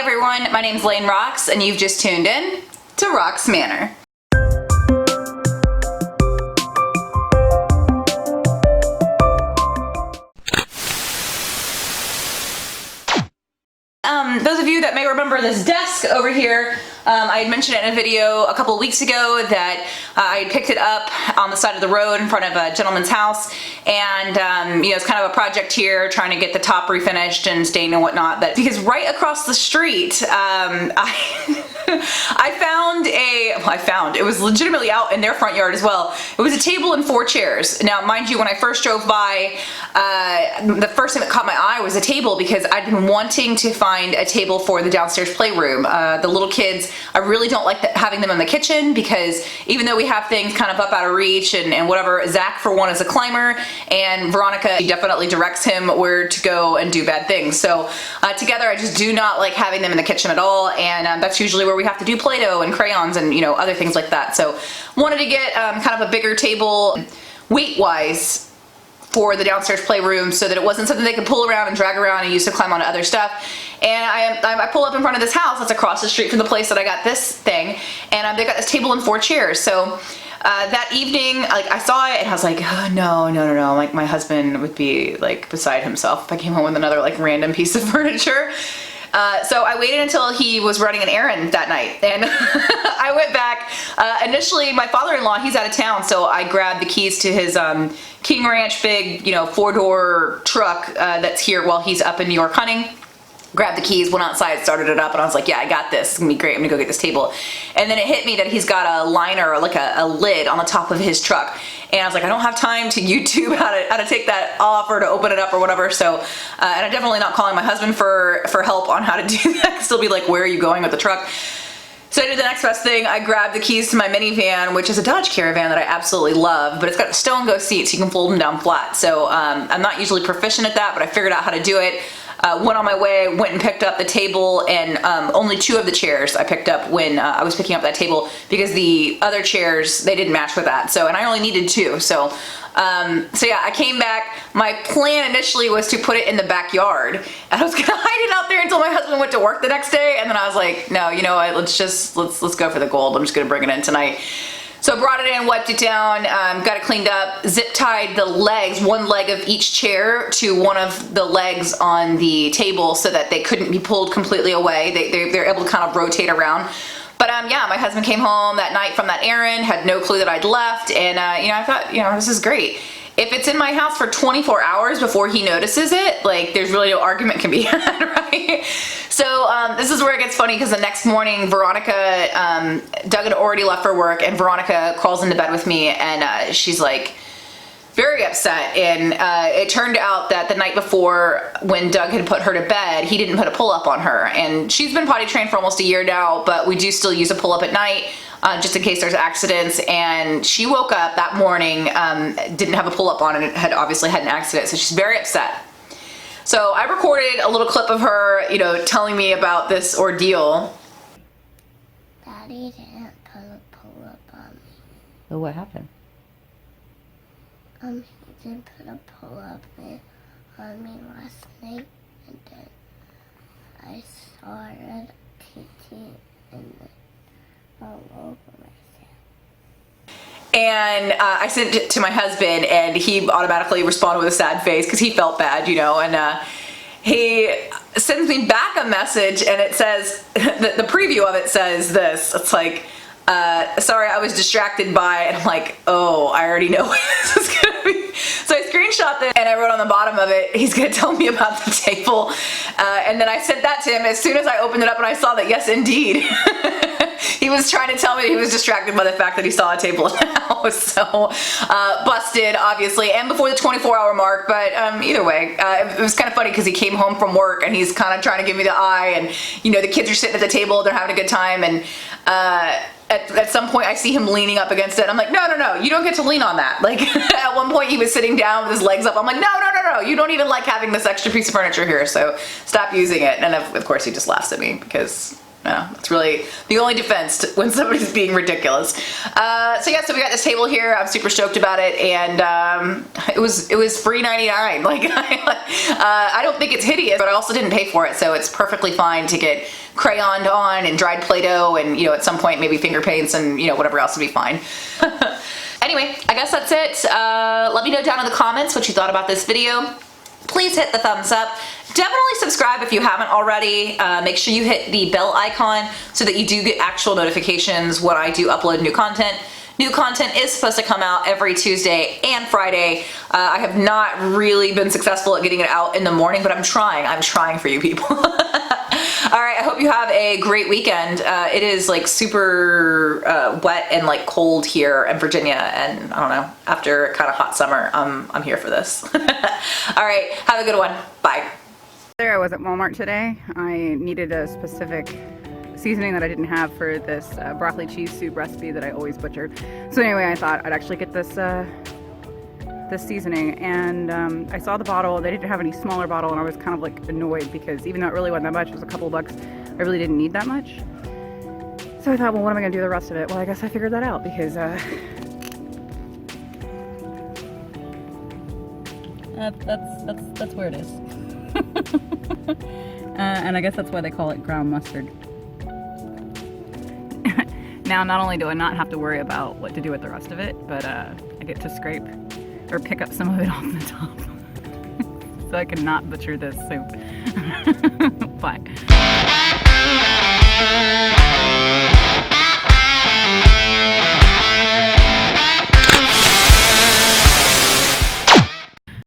everyone, my name's Lane Rocks and you've just tuned in to Rocks Manor. Those of you that may remember this desk over here, I had mentioned it in a video a couple of weeks ago that I had picked it up on the side of the road in front of a gentleman's house, and it's kind of a project here trying to get the top refinished and stained and whatnot, but because right across the street I found, it was legitimately out in their front yard as well. It was a table and 4 chairs. Now, mind you, when I first drove by, the first thing that caught my eye was a table, because I'd been wanting to find a table for the downstairs playroom. The little kids, I really don't like having them in the kitchen, because even though we have things kind of up out of reach and whatever, Zach for one is a climber, and Veronica, she definitely directs him where to go and do bad things. So together I just do not like having them in the kitchen at all, and that's usually where we have to do Play-Doh and crayons and other things like that. So wanted to get kind of a bigger table weight-wise for the downstairs playroom, so that it wasn't something they could pull around and drag around and use to climb onto other stuff. And I pull up in front of this house that's across the street from the place that I got this thing, and they got this table and 4 chairs. So that evening, like, I saw it and I was like, oh, no, like my husband would be like beside himself if I came home with another like random piece of furniture. So I waited until he was running an errand that night, and I went back. Initially, my father-in-law, he's out of town, so I grabbed the keys to his King Ranch big, 4-door truck that's here while he's up in New York hunting. Grabbed the keys, went outside, started it up, and I was like, yeah, I got this. It's gonna be great. I'm gonna go get this table. And then it hit me that he's got a liner, like a lid on the top of his truck. And I was like, I don't have time to YouTube how to take that off or to open it up or whatever. So, and I'm definitely not calling my husband for help on how to do that. Still be like, where are you going with the truck? So I did the next best thing. I grabbed the keys to my minivan, which is a Dodge Caravan that I absolutely love, but it's got stow and go seats, so you can fold them down flat. So I'm not usually proficient at that, but I figured out how to do it. Went on my way, went and picked up the table, and only 2 of the chairs I picked up when I was picking up that table, because the other chairs, they didn't match with that. So, and I only needed 2. So yeah, I came back. My plan initially was to put it in the backyard, and I was gonna hide it out there until my husband went to work the next day. And then I was like, no, you know what? Let's go for the gold. I'm just gonna bring it in tonight. So I brought it in, wiped it down, got it cleaned up, zip tied the legs, one leg of each chair to one of the legs on the table so that they couldn't be pulled completely away. They're able to kind of rotate around. But yeah, my husband came home that night from that errand, had no clue that I'd left, and I thought, this is great. If it's in my house for 24 hours before he notices it, like, there's really no argument can be had, right? So this is where it gets funny, because the next morning, Veronica, Doug had already left for work, and Veronica crawls into bed with me, and she's like very upset. And it turned out that the night before, when Doug had put her to bed, he didn't put a pull-up on her. And she's been potty trained for almost a year now, but we do still use a pull-up at night. Just in case there's accidents. And she woke up that morning, didn't have a pull-up on, and had obviously had an accident, so she's very upset. So I recorded a little clip of her, telling me about this ordeal. Daddy didn't put a pull-up on me. Oh, what happened? He didn't put a pull-up on me last night, and then I started teaching and all over myself. And I sent it to my husband, and he automatically responded with a sad face, because he felt bad, and he sends me back a message, and it says, the preview of it says this. It's like, sorry, I was distracted by, and I'm like, oh, I already know what this is gonna be. So I screenshot this, and I wrote on the bottom of it, he's gonna tell me about the table. And then I sent that to him as soon as I opened it up, and I saw that, yes, indeed. He was trying to tell me he was distracted by the fact that he saw a table in the house. So busted, obviously, and before the 24-hour mark. But either way, it was kind of funny, because he came home from work and he's kind of trying to give me the eye, and the kids are sitting at the table, they're having a good time, and at some point I see him leaning up against it, and I'm like, no, you don't get to lean on that. Like, at one point he was sitting down with his legs up. I'm like, no, you don't even like having this extra piece of furniture here, so stop using it. And of course he just laughs at me, because Yeah, that's really the only defense when somebody's being ridiculous. So yeah, so we got this table here. I'm super stoked about it, and it was free 99. Like I don't think it's hideous, but I also didn't pay for it, so it's perfectly fine to get crayoned on and dried Play-Doh, and at some point maybe finger paints and whatever else would be fine. Anyway, I guess that's it. Let me know down in the comments what you thought about this video. Please hit the thumbs up. Definitely subscribe if you haven't already. Make sure you hit the bell icon so that you do get actual notifications when I do upload new content. New content is supposed to come out every Tuesday and Friday. I have not really been successful at getting it out in the morning, but I'm trying. I'm trying for you people. All right, I hope you have a great weekend. It is like super wet and like cold here in Virginia, and I don't know, after kind of hot summer, I'm here for this. All right, have a good one. Bye. There I was at Walmart today. I needed a specific seasoning that I didn't have for this broccoli cheese soup recipe that I always butchered. So anyway, I thought I'd actually get this this seasoning, and I saw the bottle. They didn't have any smaller bottle, and I was kind of like annoyed because even though it really wasn't that much, it was a couple of bucks, I really didn't need that much. So I thought, well, what am I gonna do the rest of it? Well, I guess I figured that out because that's where it is. And I guess that's why they call it ground mustard. Now, not only do I not have to worry about what to do with the rest of it, but I get to scrape or pick up some of it off the top. So I can not butcher this soup. Bye.